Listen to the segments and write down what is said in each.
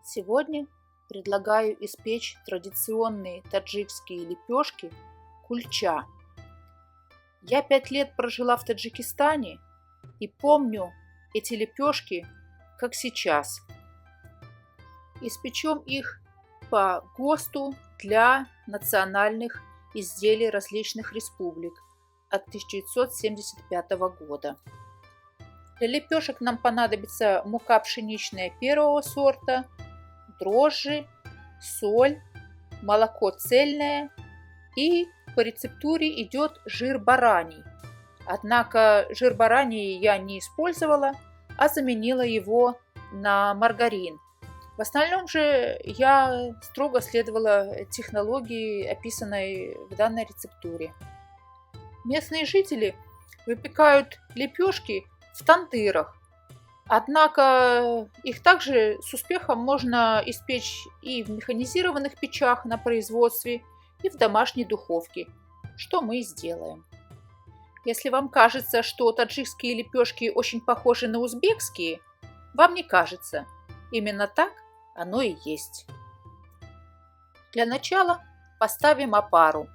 Сегодня предлагаю испечь традиционные таджикские лепешки кульча. Я 5 лет прожила в Таджикистане и помню эти лепешки как сейчас. Испечем их по ГОСТу для национальных изделий различных республик от 1975 года. Для лепешек нам понадобится мука пшеничная первого сорта, дрожжи, соль, молоко цельное и по рецептуре идет жир бараний. Однако жир бараний я не использовала, а заменила его на маргарин. В остальном же я строго следовала технологии, описанной в данной рецептуре. Местные жители выпекают лепешки в тандырах. Однако их также с успехом можно испечь и в механизированных печах на производстве, и в домашней духовке, что мы и сделаем. Если вам кажется, что таджикские лепешки очень похожи на узбекские, вам не кажется. Именно так оно и есть. Для начала поставим опару.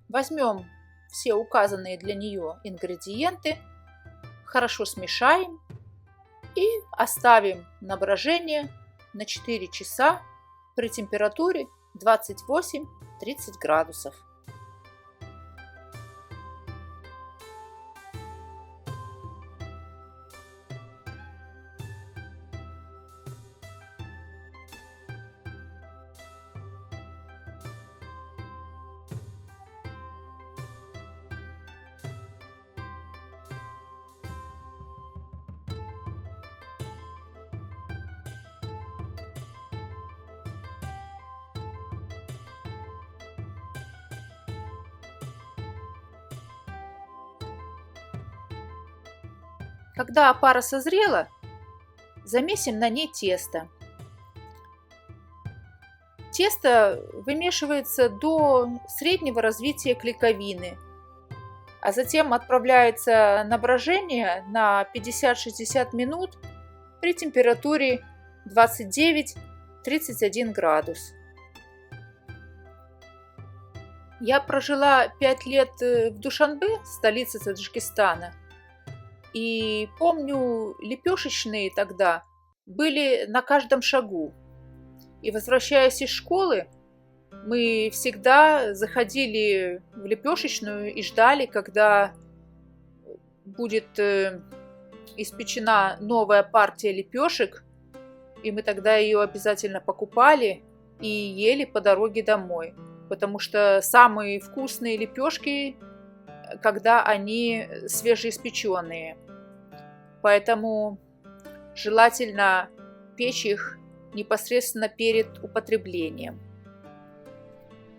Возьмем все указанные для нее ингредиенты, хорошо смешаем и оставим на брожение на 4 часа при температуре 28-30 градусов. Когда опара созрела, замесим на ней тесто. Тесто вымешивается до среднего развития клейковины, а затем отправляется на брожение на 50-60 минут при температуре 29-31 градус. Я прожила 5 лет в Душанбе, столице Таджикистана, и помню, лепешечные тогда были на каждом шагу. И возвращаясь из школы, мы всегда заходили в лепешечную и ждали, когда будет испечена новая партия лепешек. И мы тогда ее обязательно покупали и ели по дороге домой. Потому что самые вкусные лепешки, когда они свежеиспеченные. Поэтому желательно печь их непосредственно перед употреблением.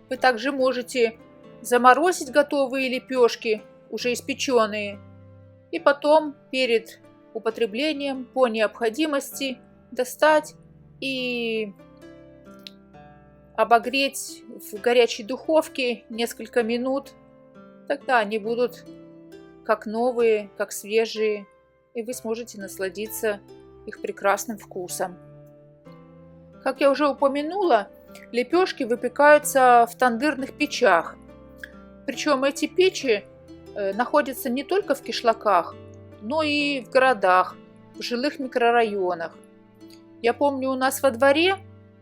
Вы также можете заморозить готовые лепешки, уже испеченные, и потом перед употреблением по необходимости достать и обогреть в горячей духовке несколько минут. Тогда они будут как новые, как свежие, и вы сможете насладиться их прекрасным вкусом. Как я уже упомянула, лепешки выпекаются в тандырных печах. Причем эти печи находятся не только в кишлаках, но и в городах, в жилых микрорайонах. Я помню, у нас во дворе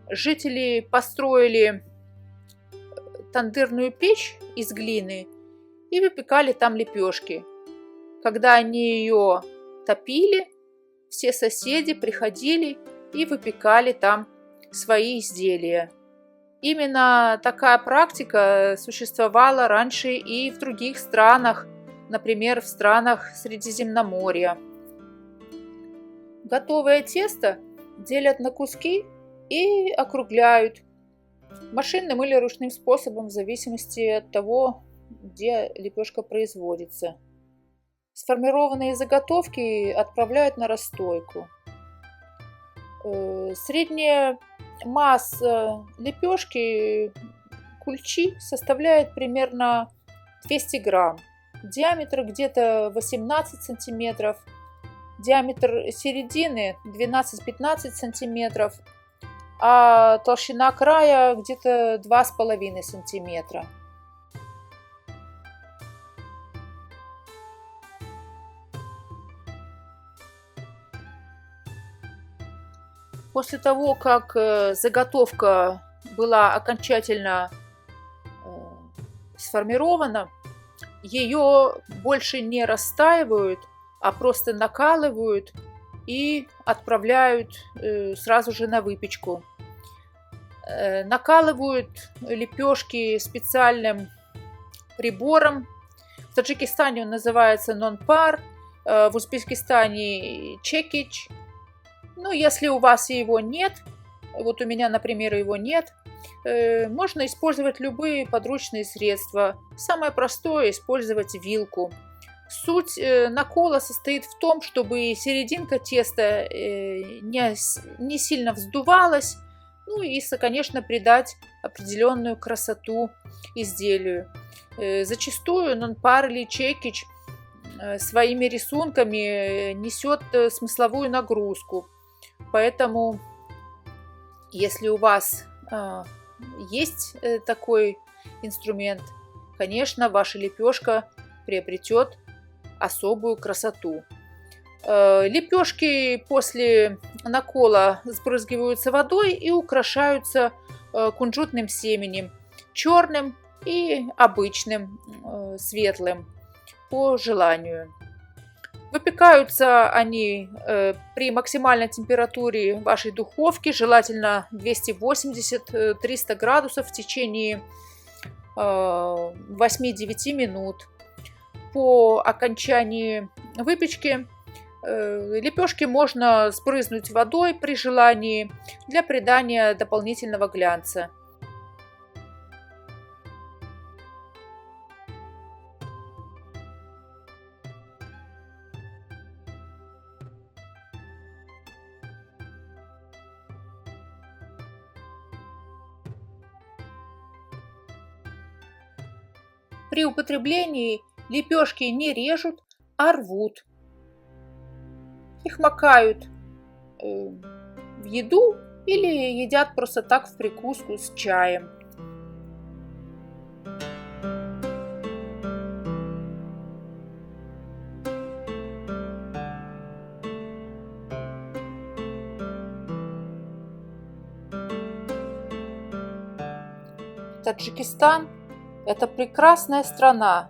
жители построили тандырную печь из глины и выпекали там лепешки. Когда они ее топили, все соседи приходили и выпекали там свои изделия. Именно такая практика существовала раньше и в других странах, например, в странах Средиземноморья. Готовое тесто делят на куски и округляют машинным или ручным способом в зависимости от того, где лепешка производится. Сформированные заготовки отправляют на расстойку. Средняя масса лепешки кульчи составляет примерно 200 грамм. Диаметр где-то 18 сантиметров. Диаметр середины 12-15 сантиметров. а толщина края где-то 2,5 сантиметра. После того, как заготовка была окончательно сформирована, ее больше не расстаивают, а просто накалывают и отправляют сразу же на выпечку. Накалывают лепешки специальным прибором. В Таджикистане он называется нон-пар, в Узбекистане чекич. Ну, если у вас его нет, вот у меня, например, его нет, можно использовать любые подручные средства. Самое простое – использовать вилку. Суть накола состоит в том, чтобы серединка теста не сильно вздувалась, ну и, конечно, придать определенную красоту изделию. Зачастую нон-пар или чекич своими рисунками несет смысловую нагрузку. Поэтому, если у вас есть такой инструмент, конечно, ваша лепешка приобретет особую красоту. Лепешки после накола сбрызгиваются водой и украшаются кунжутным семенем, черным и обычным, светлым, по желанию. Выпекаются они при максимальной температуре вашей духовки, желательно 280-300 градусов в течение 8-9 минут. По окончании выпечки лепешки можно сбрызнуть водой при желании для придания дополнительного глянца. При употреблении лепешки не режут, а рвут. Их макают в еду или едят просто так в прикуску с чаем. Таджикистан – это прекрасная страна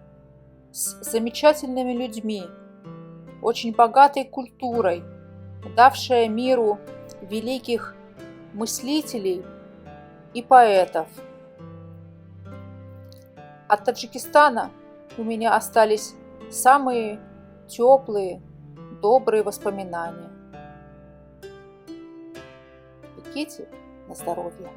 с замечательными людьми, очень богатой культурой, давшая миру великих мыслителей и поэтов. От Таджикистана у меня остались самые теплые, добрые воспоминания. Пейте на здоровье.